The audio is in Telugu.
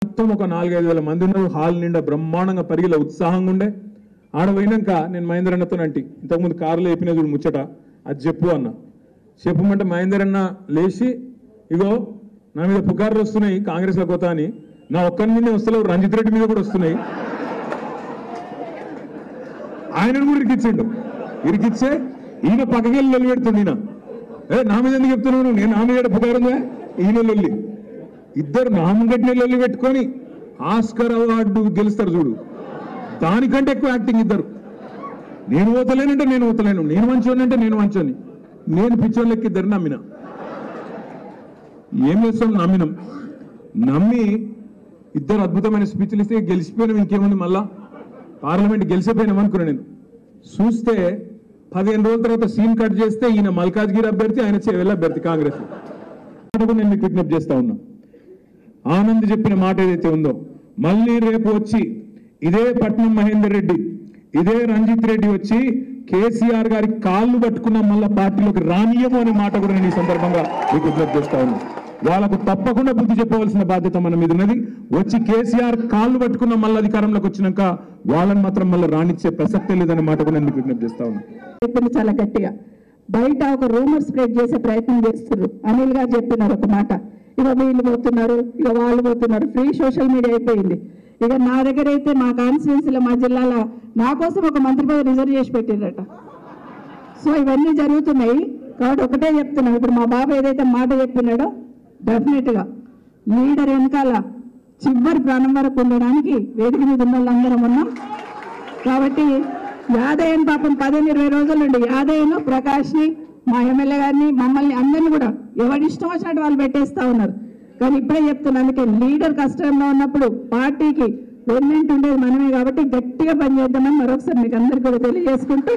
మొత్తం ఒక 4-5 మంది ఉన్నారు. హాల్ నిండా బ్రహ్మాండంగా పరిగిల ఉత్సాహంగా ఉండే. ఆడ పోయినాక నేను మహేందర్ అన్నతో అంటి ఇంతకుముందు కారులో చెప్పిన చూడు ముచ్చట అది చెప్పు అన్న. చెప్పమంటే మహేందర్ అన్న లేచి ఇగో నా మీద పుకార్లు వస్తున్నాయి కాంగ్రెస్లో కొత్త అని. నా ఒక్కరి మీదే వస్తలేవు, రంజిత్ రెడ్డి మీద కూడా వస్తున్నాయి. ఆయనను కూడా ఇరికిచ్చిండు. ఇరికిచ్చే ఈయన పక్కకెళ్ళి లొల్లి పెడుతుంది. ఈయన నా మీద ఎందుకు చెప్తున్నాను, నేను నా మీద పుకారుందా, ఈయన లొల్లి. ఇద్దరు నామగడ్డి లొల్లి పెట్టుకొని ఆస్కర్ అవార్డు గెలుస్తారు చూడు, దానికంటే ఎక్కువ యాక్టింగ్ ఇద్దరు. నేను ఓతలేనంటే నేను ఓతలేను, నేను మంచోని అంటే నేను మంచోని, నేను పిచ్చోళ్ళకి ఇద్దరు నమ్మిన. ఏం చేస్తాం, నమ్మినాం. నమ్మి ఇద్దరు అద్భుతమైన స్పీచ్లు ఇస్తే గెలిచిపోయినాం. ఇంకేముంది, మళ్ళా పార్లమెంట్ గెలిచిపోయినాం అనుకున్నా. నేను చూస్తే 15 రోజుల తర్వాత సీన్ కట్ చేస్తే ఈయన మల్కాజ్గిరి అభ్యర్థి, ఆయన చేవెళ్ళ అభ్యర్థి కాంగ్రెస్. నేను మీకు విజ్ఞప్తి చేస్తా ఉన్నా, ఆనంద్ చెప్పిన మాట ఏదైతే ఉందో మళ్ళీ రేపు వచ్చి ఇదే పట్నం మహేందర్ రెడ్డి, ఇదే రంజిత్ రెడ్డి వచ్చి కేసీఆర్ గారి కాళ్ళు పట్టుకున్న మళ్ళా పార్టీలోకి రానియము అనే మాట కూడా నేను ఈ సందర్భంగా మీకు విజ్ఞప్తి చేస్తా ఉన్నా. వాళ్ళకు తప్పకుండా బుద్ధి చెప్పవలసిన బాధ్యత మన మీద ఉన్నది. వచ్చి కేసీఆర్ కాళ్ళు పట్టుకున్న మళ్ళీ అధికారంలోకి వచ్చినాక వాళ్ళని మాత్రం మళ్ళీ రానిచ్చే ప్రసక్తే లేదనే మాట కూడా నేను మీకు విజ్ఞప్తి చేస్తా ఉన్నా. చాలా గట్టిగా బయట ఒక రూమర్ స్ప్రెడ్ చేసే ప్రయత్నం చేస్తున్నారు. అనిల్ గారు చెప్పినారు ఒక మాట, ఇక వీళ్ళు పోతున్నారు, ఇక వాళ్ళు పోతున్నారు, ఫ్రీ సోషల్ మీడియా అయిపోయింది. ఇక నా దగ్గర అయితే మా కాన్స్టిట్యున్సీలో మా జిల్లాలో నా కోసం ఒక మంత్రి పదవి రిజర్వ్ చేసి పెట్టిందట. సో ఇవన్నీ జరుగుతున్నాయి కాబట్టి ఒకటే చెప్తున్నాం, ఇప్పుడు మా బాబు ఏదైతే మాట చెప్పినాడో డెఫినెట్గా లీడర్ వెనకాల చివరి ప్రాణం వరకు ఉండడానికి వేదిక మీద ఉన్న వాళ్ళందరం ఉన్నాం. కాబట్టి యాదయ్యను పాపం 15-20 రోజుల నుండి యాదయ్యను, ప్రకాష్ని, మా ఎమ్మెల్యే గారిని, మమ్మల్ని అందరినీ కూడా ఎవరి ఇష్టం వచ్చినట్టు వాళ్ళు పెట్టేస్తా ఉన్నారు. కానీ ఇప్పుడే చెప్తున్నాను, అందుకే లీడర్ కష్టంలో ఉన్నప్పుడు పార్టీకి వెన్నెంట్ ఉండేది మనమే. కాబట్టి గట్టిగా పనిచేద్దామని మరొకసారి మీకు అందరికీ కూడా తెలియజేసుకుంటూ